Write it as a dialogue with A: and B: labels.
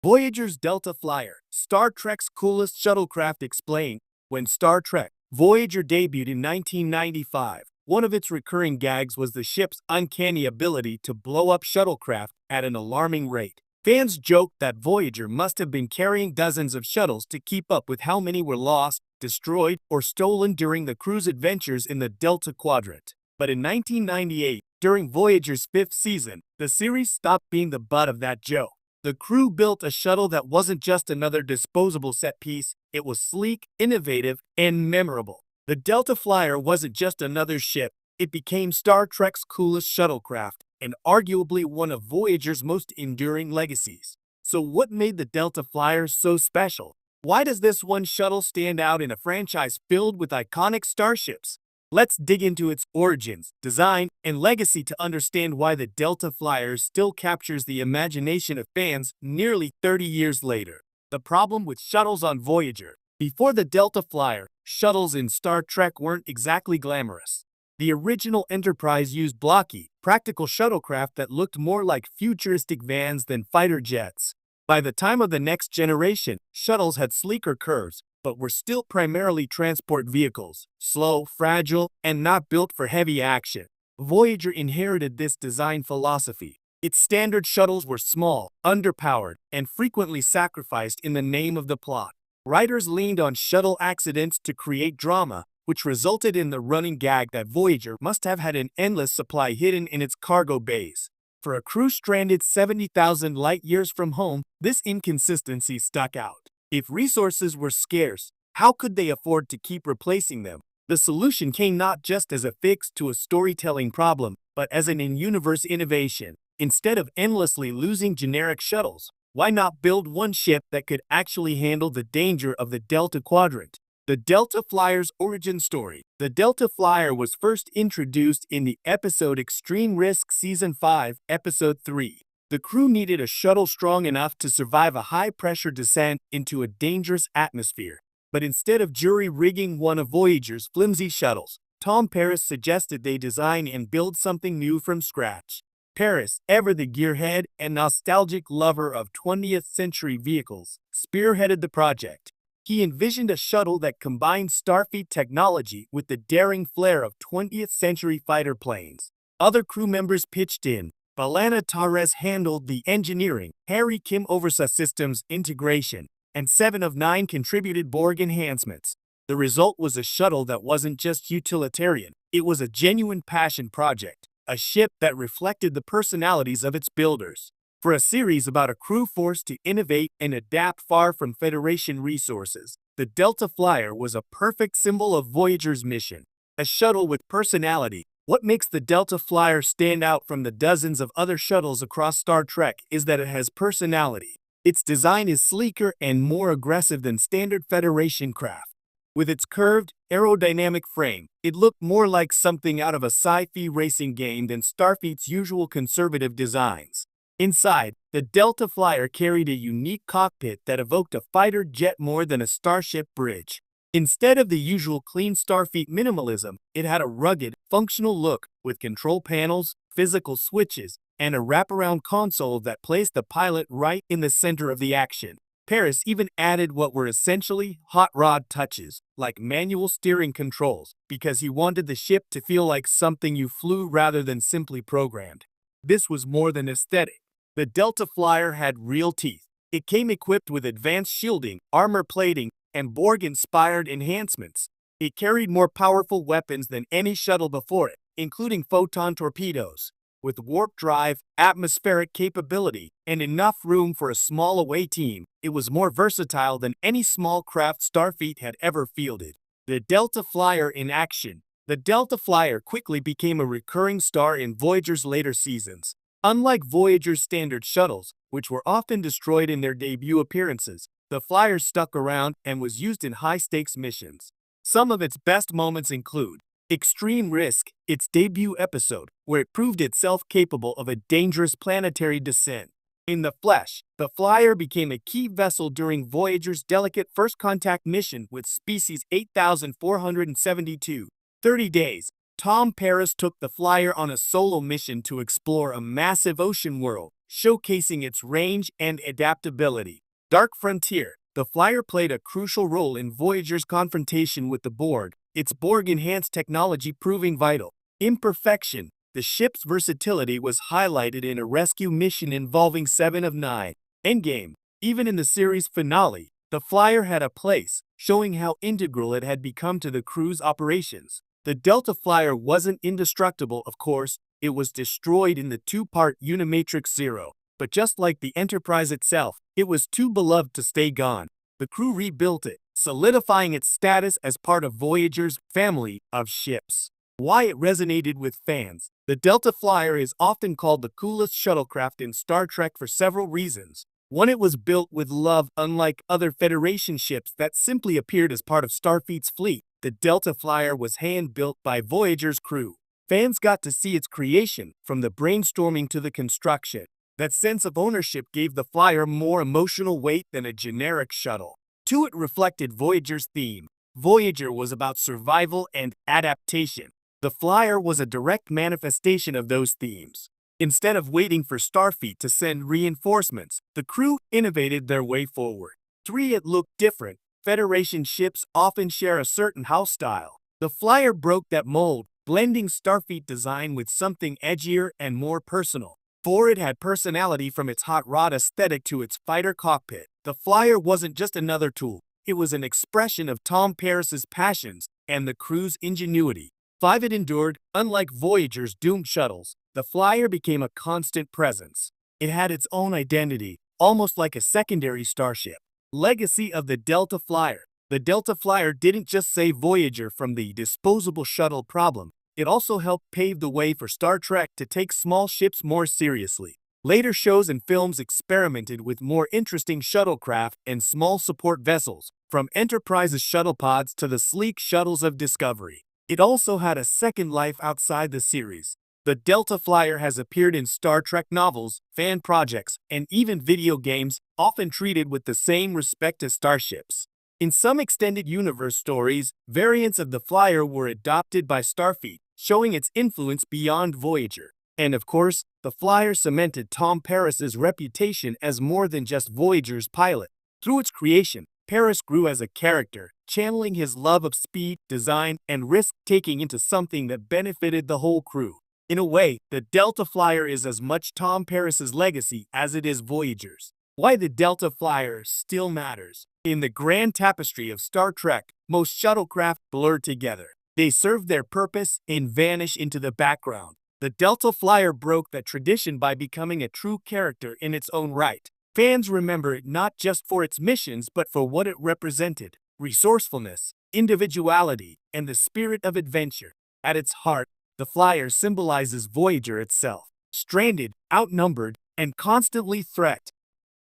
A: Voyager's Delta Flyer, Star Trek's coolest shuttlecraft explained. When Star Trek Voyager debuted in 1995, one of its recurring gags was the ship's uncanny ability to blow up shuttlecraft at an alarming rate. Fans joked that Voyager must have been carrying dozens of shuttles to keep up with how many were lost, destroyed, or stolen during the crew's adventures in the Delta Quadrant. But in 1998, during Voyager's fifth season, the series stopped being the butt of that joke. The crew built a shuttle that wasn't just another disposable set piece, it was sleek, innovative, and memorable. The Delta Flyer wasn't just another ship, it became Star Trek's coolest shuttlecraft, and arguably one of Voyager's most enduring legacies. So what made the Delta Flyer so special? Why does this one shuttle stand out in a franchise filled with iconic starships? Let's dig into its origins, design, and legacy to understand why the Delta Flyer still captures the imagination of fans nearly 30 years later. The problem with shuttles on Voyager. Before the Delta Flyer, shuttles in Star Trek weren't exactly glamorous. The original Enterprise used blocky, practical shuttlecraft that looked more like futuristic vans than fighter jets. By the time of the Next Generation, shuttles had sleeker curves, but were still primarily transport vehicles, slow, fragile, and not built for heavy action. Voyager inherited this design philosophy. Its standard shuttles were small, underpowered, and frequently sacrificed in the name of the plot. Writers leaned on shuttle accidents to create drama, which resulted in the running gag that Voyager must have had an endless supply hidden in its cargo bays. For a crew stranded 70,000 light-years from home, this inconsistency stuck out. If resources were scarce, how could they afford to keep replacing them? The solution came not just as a fix to a storytelling problem, but as an in-universe innovation. Instead of endlessly losing generic shuttles, why not build one ship that could actually handle the danger of the Delta Quadrant? The Delta Flyer's origin story. The Delta Flyer was first introduced in the episode Extreme Risk Season 5, Episode 3. The crew needed a shuttle strong enough to survive a high-pressure descent into a dangerous atmosphere. But instead of jury-rigging one of Voyager's flimsy shuttles, Tom Paris suggested they design and build something new from scratch. Paris, ever the gearhead and nostalgic lover of 20th-century vehicles, spearheaded the project. He envisioned a shuttle that combined Starfleet technology with the daring flair of 20th-century fighter planes. Other crew members pitched in. B'Elanna Torres handled the engineering, Harry Kim oversaw systems integration, and 7 of 9 contributed Borg enhancements. The result was a shuttle that wasn't just utilitarian, it was a genuine passion project, a ship that reflected the personalities of its builders. For a series about a crew forced to innovate and adapt far from Federation resources, the Delta Flyer was a perfect symbol of Voyager's mission. A shuttle with personality. What makes the Delta Flyer stand out from the dozens of other shuttles across Star Trek is that it has personality. Its design is sleeker and more aggressive than standard Federation craft. With its curved, aerodynamic frame, it looked more like something out of a sci-fi racing game than Starfleet's usual conservative designs. Inside, the Delta Flyer carried a unique cockpit that evoked a fighter jet more than a starship bridge. Instead of the usual clean Starfleet minimalism, it had a rugged, functional look with control panels, physical switches, and a wraparound console that placed the pilot right in the center of the action. Paris even added what were essentially hot rod touches, like manual steering controls, because he wanted the ship to feel like something you flew rather than simply programmed. This was more than aesthetic. The Delta Flyer had real teeth. It came equipped with advanced shielding, armor plating, and Borg-inspired enhancements. It carried more powerful weapons than any shuttle before it, including photon torpedoes. With warp drive, atmospheric capability, and enough room for a small away team, it was more versatile than any small craft Starfleet had ever fielded. The Delta Flyer in action. The Delta Flyer quickly became a recurring star in Voyager's later seasons. Unlike Voyager's standard shuttles, which were often destroyed in their debut appearances, the Flyer stuck around and was used in high-stakes missions. Some of its best moments include Extreme Risk, its debut episode, where it proved itself capable of a dangerous planetary descent. In the flesh, the Flyer became a key vessel during Voyager's delicate first contact mission with species 8472. 30 days. Tom Paris took the Flyer on a solo mission to explore a massive ocean world. showcasing its range and adaptability. Dark Frontier. The Flyer played a crucial role in Voyager's confrontation with the Borg, its Borg-enhanced technology proving vital. Imperfection. The ship's versatility was highlighted in a rescue mission involving Seven of Nine. Endgame. Even in the series finale, the Flyer had a place, showing how integral it had become to the crew's operations. The Delta Flyer wasn't indestructible, of course. It was destroyed in the two-part Unimatrix Zero. But just like the Enterprise itself, it was too beloved to stay gone. The crew rebuilt it, solidifying its status as part of Voyager's family of ships. Why it resonated with fans. The Delta Flyer is often called the coolest shuttlecraft in Star Trek for several reasons. One, it was built with love, unlike other Federation ships that simply appeared as part of Starfleet's fleet. The Delta Flyer was hand-built by Voyager's crew. Fans got to see its creation, from the brainstorming to the construction. That sense of ownership gave the Flyer more emotional weight than a generic shuttle. 2, it reflected Voyager's theme. Voyager was about survival and adaptation. The Flyer was a direct manifestation of those themes. Instead of waiting for Starfleet to send reinforcements, the crew innovated their way forward. 3, it looked different. Federation ships often share a certain house style. The Flyer broke that mold, blending Starfleet design with something edgier and more personal. 4, it had personality from its hot rod aesthetic to its fighter cockpit. The Flyer wasn't just another tool. It was an expression of Tom Paris's passions and the crew's ingenuity. 5, it endured. Unlike Voyager's doomed shuttles, the Flyer became a constant presence. It had its own identity, almost like a secondary starship. Legacy of the Delta Flyer. The Delta Flyer didn't just save Voyager from the disposable shuttle problem. It also helped pave the way for Star Trek to take small ships more seriously. Later shows and films experimented with more interesting shuttlecraft and small support vessels, from Enterprise's shuttle pods to the sleek shuttles of Discovery. It also had a second life outside the series. The Delta Flyer has appeared in Star Trek novels, fan projects, and even video games, often treated with the same respect as starships. In some extended universe stories, variants of the Flyer were adopted by Starfleet, showing its influence beyond Voyager. And of course, the Flyer cemented Tom Paris's reputation as more than just Voyager's pilot. Through its creation, Paris grew as a character, channeling his love of speed, design, and risk-taking into something that benefited the whole crew. In a way, the Delta Flyer is as much Tom Paris's legacy as it is Voyager's. Why the Delta Flyer still matters. In the grand tapestry of Star Trek, most shuttlecraft blur together. They serve their purpose and vanish into the background. The Delta Flyer broke that tradition by becoming a true character in its own right. Fans remember it not just for its missions but for what it represented: resourcefulness, individuality, and the spirit of adventure. At its heart, the Flyer symbolizes Voyager itself. Stranded, outnumbered, and constantly threatened,